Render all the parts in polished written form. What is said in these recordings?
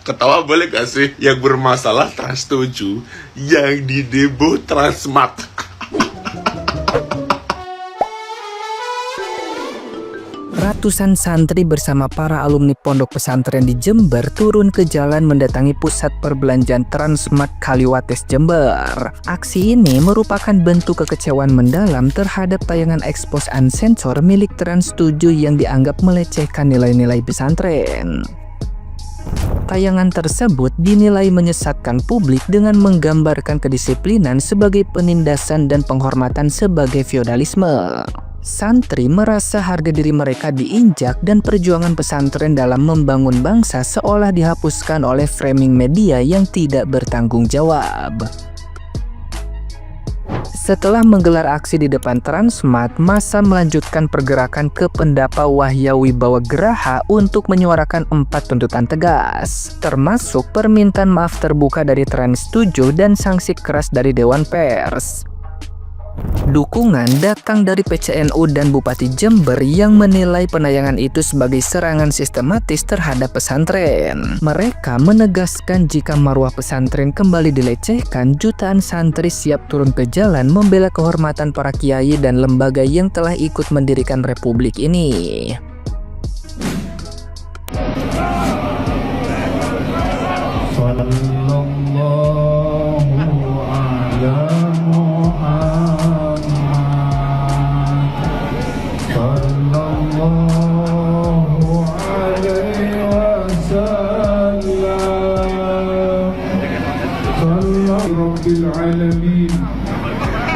Ketawa boleh gak sih? Yang bermasalah Trans 7, yang di demo Transmart. Ratusan santri bersama para alumni pondok pesantren di Jember turun ke jalan mendatangi pusat perbelanjaan Transmart Kaliwates Jember. Aksi ini merupakan bentuk kekecewaan mendalam terhadap tayangan expose unsensor milik Trans 7 yang dianggap melecehkan nilai-nilai pesantren. Tayangan tersebut dinilai menyesatkan publik dengan menggambarkan kedisiplinan sebagai penindasan dan penghormatan sebagai feodalisme. Santri merasa harga diri mereka diinjak dan perjuangan pesantren dalam membangun bangsa seolah dihapuskan oleh framing media yang tidak bertanggung jawab. Setelah menggelar aksi di depan Transmart, massa melanjutkan pergerakan ke Pendapa Wahya Wibawa Geraha untuk menyuarakan 4 tuntutan tegas, termasuk permintaan maaf terbuka dari Trans 7 dan sanksi keras dari Dewan Pers. Dukungan datang dari PCNU dan Bupati Jember yang menilai penayangan itu sebagai serangan sistematis terhadap pesantren. Mereka menegaskan jika marwah pesantren kembali dilecehkan, jutaan santri siap turun ke jalan membela kehormatan para kiai dan lembaga yang telah ikut mendirikan republik ini. العالمين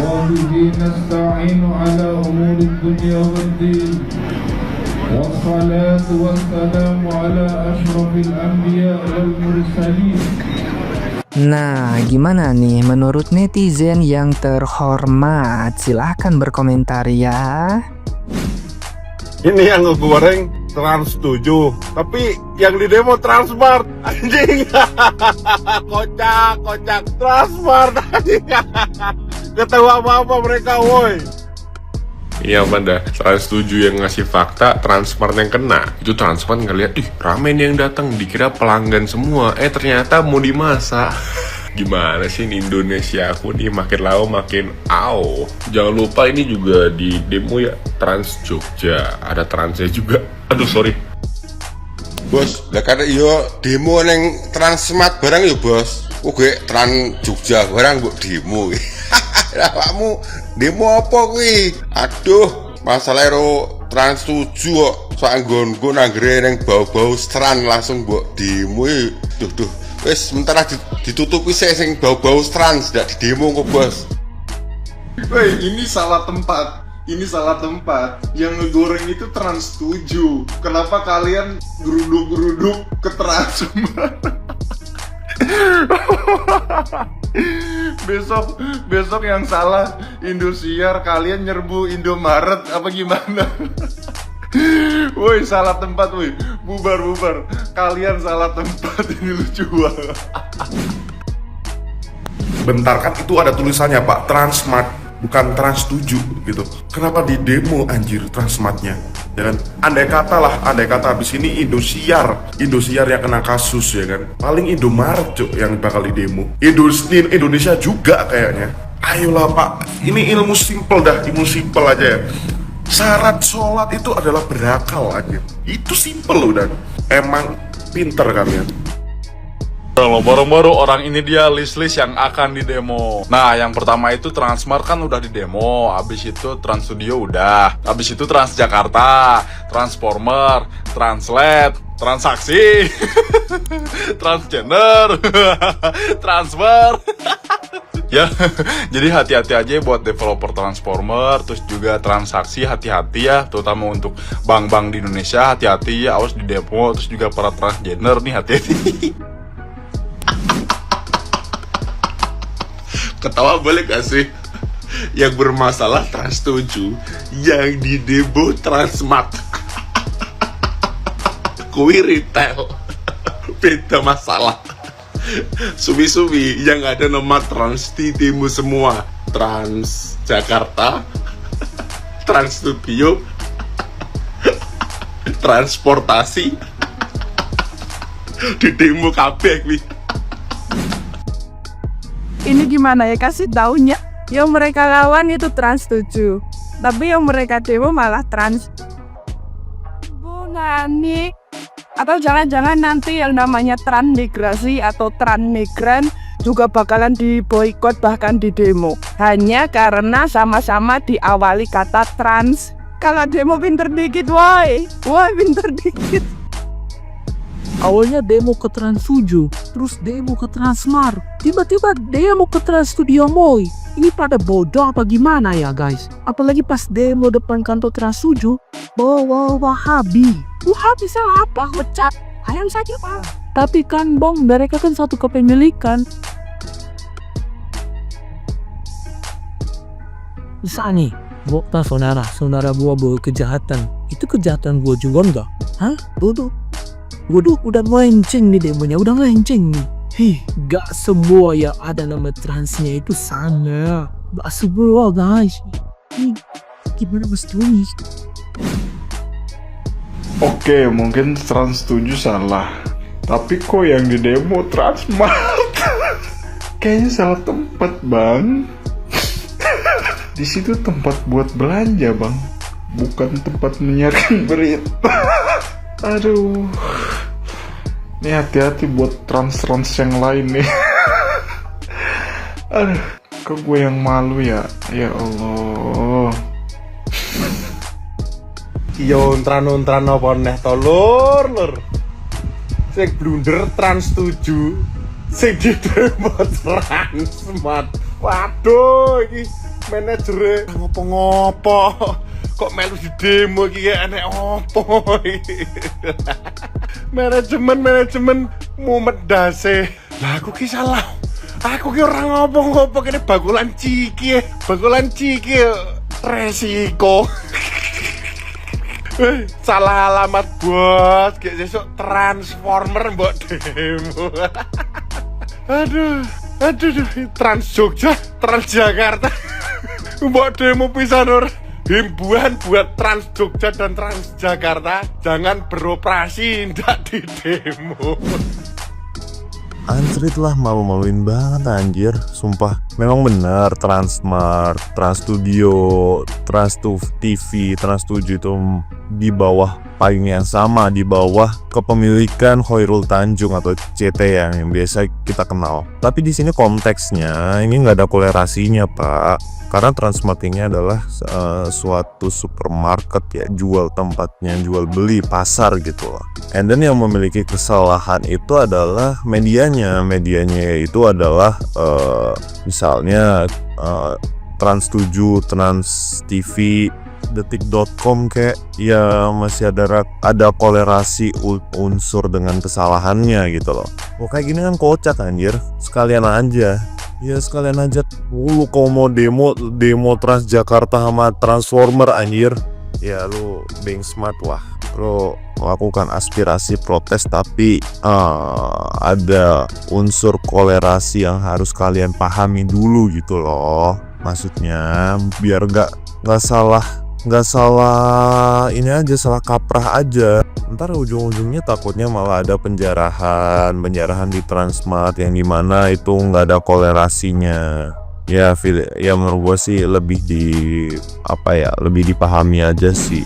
وبه نستعين على أمور الدنيا والدين والصلاة والسلام على أشرف الأنبياء والمرسلين. Nah, gimana nih menurut netizen yang terhormat? Silahkan berkomentar ya. Ini yang ngegoreng Trans 7, tapi yang di demo Transmart. Anjing. Kocak Transmart. Anjing. Ketawa apa mereka, woi. Iya banda, Trans 7 yang ngasih fakta, Transmart yang kena. Itu Transmart ngeliat, ih rame nih yang datang, dikira pelanggan semua. Ternyata mau dimasak. Gimana sih ini Indonesia aku nih, makin lama makin au. Jangan lupa ini juga di demo ya, Trans Jogja. Ada Transnya juga. Aduh sorry. Bos, lah karena yo demo neng Transmart barang yo bos. Oke, Trans Jogja barang mbok demo. Lah kamu demo apa kuwi? Aduh, masalah ero Trans 7 kok. Soal nggon-nggon anggere neng bau-bau stran langsung mbok demo. Duh. Wes sementara ditutupi sing bau-bau trans ndak di demo kok bos. Woi, ini salah tempat. Ini salah tempat. Yang ngegoreng itu Trans 7. Kenapa kalian geruduk-geruduk ke Transmart? Besok yang salah Indosiar, kalian nyerbu Indomaret apa gimana? Woi, salah tempat woi. Bubar. Kalian salah tempat, ini lucu banget. Bentar, kan itu ada tulisannya Pak, Transmart, bukan Trans 7 gitu. Kenapa di demo anjir Transmartnya? Ya kan? Andai kata habis ini Indosiar yang kena kasus ya kan. Paling Indomaret cuk yang bakal di demo. Indonesia juga kayaknya. Ayolah Pak, ini ilmu simple aja ya. Syarat sholat itu adalah berakal aja. Itu simple loh dan emang pinter kalian. Baru-baru orang ini dia list-list yang akan didemo. Nah, yang pertama itu Transmart kan udah didemo. Habis itu Trans Studio udah. Habis itu Transjakarta, Transformer, Translate, Transaksi, Transgender, Transfer. Ya, jadi hati-hati aja buat developer Transformer, terus juga Transaksi, hati-hati ya, terutama untuk bank-bank di Indonesia, hati-hati ya, awas di demo, terus juga para transgender nih, hati-hati. Ketawa boleh gak sih? Yang bermasalah Trans 7, yang di demo Transmart. Kui retail, beda masalah. Subi-subi yang ada nama Trans di demo semua. Trans Jakarta, Trans Studio, transportasi, Di demo kabeh kuwi. Ini gimana ya, kasih taunya? Yang mereka lawan itu Trans 7, tapi yang mereka demo malah Trans. Nani. Atau jangan-jangan nanti yang namanya transmigrasi atau transmigran juga bakalan diboikot bahkan di demo. Hanya karena sama-sama diawali kata trans. Kalau demo pinter dikit, woi pinter dikit. Awalnya demo ke Trans 7, terus demo ke Transmart, tiba-tiba demo ke Trans Studio Mall. Ini pada bodoh apa gimana ya guys? Apalagi pas demo depan kantor Trans 7, bawa Wahabi. Wahabi salah apa? Pecat ayam saja pak. Tapi kan bong, mereka kan satu kepemilikan. Misalnya, bukan saudara gua bawa kejahatan. Itu kejahatan gua juga enggak? Hah? Waduh, udah melenceng nih demonya, udah melenceng nih. Gak semua yang ada nama transnya itu sama. Gak semua guys. Gimana mesti? Oke, mungkin Trans 7 salah. Tapi kok yang di demo Transmart? Kayaknya salah tempat, Bang. Di situ tempat buat belanja, Bang. Bukan tempat menyiarkan berita. Aduh. Ini hati-hati buat trans yang lain nih. Aduh, kok gue yang malu ya? Ya Allah. Iya ontran apa neh to lur. Sing blunder Trans 7, sing di demo Transmart. Waduh, iki manajernya ngopo-ngopo. Kok melu di demo iki enek opo iki. Manajemen mumet dase. Lah aku ki salah. Aku ki ora ngopo-ngopo kene bakulan ciki resiko. Salah alamat bos, kayak besok Transformer mbok demo. Aduh, Trans Jogja, Trans Jakarta. Mbok demo pisan ora. Himbuan buat Trans Jogja dan Trans Jakarta, jangan beroperasi, ndak di demo. Antrit lah, malu-maluin banget anjir, sumpah. Memang benar Transmart, Trans Studio, Trans TV, Trans 7 itu di bawah payung yang sama, di bawah kepemilikan Khairul Tanjung atau CT yang biasa kita kenal. Tapi di sini konteksnya ini nggak ada kolerasinya pak. Karena Transmart ini adalah suatu supermarket ya, jual tempatnya, jual beli, pasar gitu loh. And then yang memiliki kesalahan itu adalah medianya itu adalah misalnya Trans 7, Trans TV, Detik.com kayak ya masih ada kolerasi unsur dengan kesalahannya gitu loh. Kayak gini kan kocak anjir, sekalian aja. Ya sekalian aja lu kalau mau demo Transjakarta sama Transformer anjir. Ya lu being smart lah. Lu melakukan aspirasi protes tapi ada unsur kolerasi yang harus kalian pahami dulu gitu loh. Maksudnya biar nggak salah ini aja, salah kaprah aja. Ntar ujung-ujungnya takutnya malah ada penjarahan di Transmart yang dimana itu nggak ada kolerasinya. Ya menurut gue sih lebih dipahami aja sih.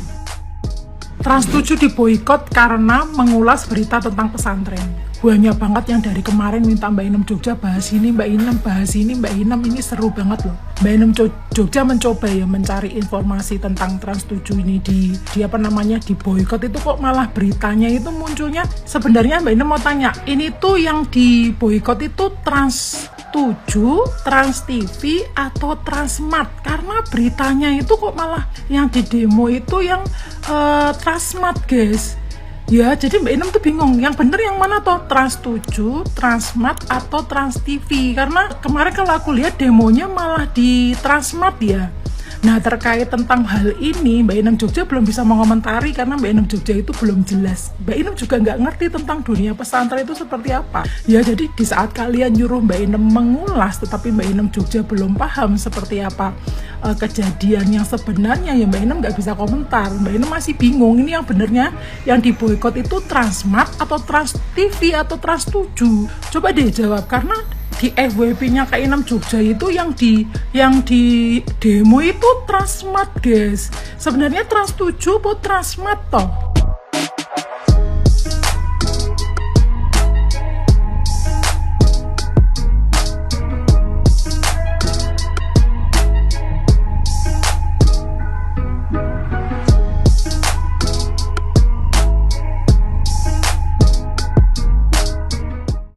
Trans 7 diboikot karena mengulas berita tentang pesantren. Banyak banget yang dari kemarin minta Mbak Inem Jogja bahas ini, Mbak Inem bahas ini, Mbak Inem ini seru banget loh. Mbak Inem Jogja mencoba ya mencari informasi tentang Trans 7 ini di boikot itu kok malah beritanya itu munculnya. Sebenarnya Mbak Inem mau tanya, ini tuh yang di boikot itu Trans 7, Trans TV atau Transmart? Karena beritanya itu kok malah yang di demo itu yang Transmart guys. Ya, jadi Mbak Inem tuh bingung, yang bener yang mana toh? Trans 7, Transmart atau Trans TV? Karena kemarin kalau aku lihat demonya malah di Transmart ya. Nah, terkait tentang hal ini, Mbak Inem Jogja belum bisa mengomentari karena Mbak Inem Jogja itu belum jelas. Mbak Inem juga nggak ngerti tentang dunia pesantren itu seperti apa. Ya, jadi di saat kalian nyuruh Mbak Inem mengulas, tetapi Mbak Inem Jogja belum paham seperti apa kejadian yang sebenarnya, ya Mbak Inem nggak bisa komentar. Mbak Inem masih bingung, ini yang benernya yang diboikot itu Transmart atau Trans TV atau Trans 7? Coba deh jawab, karena di FWP-nya Kak Inem Jogja itu yang di demo itu Transmart, guys. Sebenarnya Trans 7 atau Transmart toh?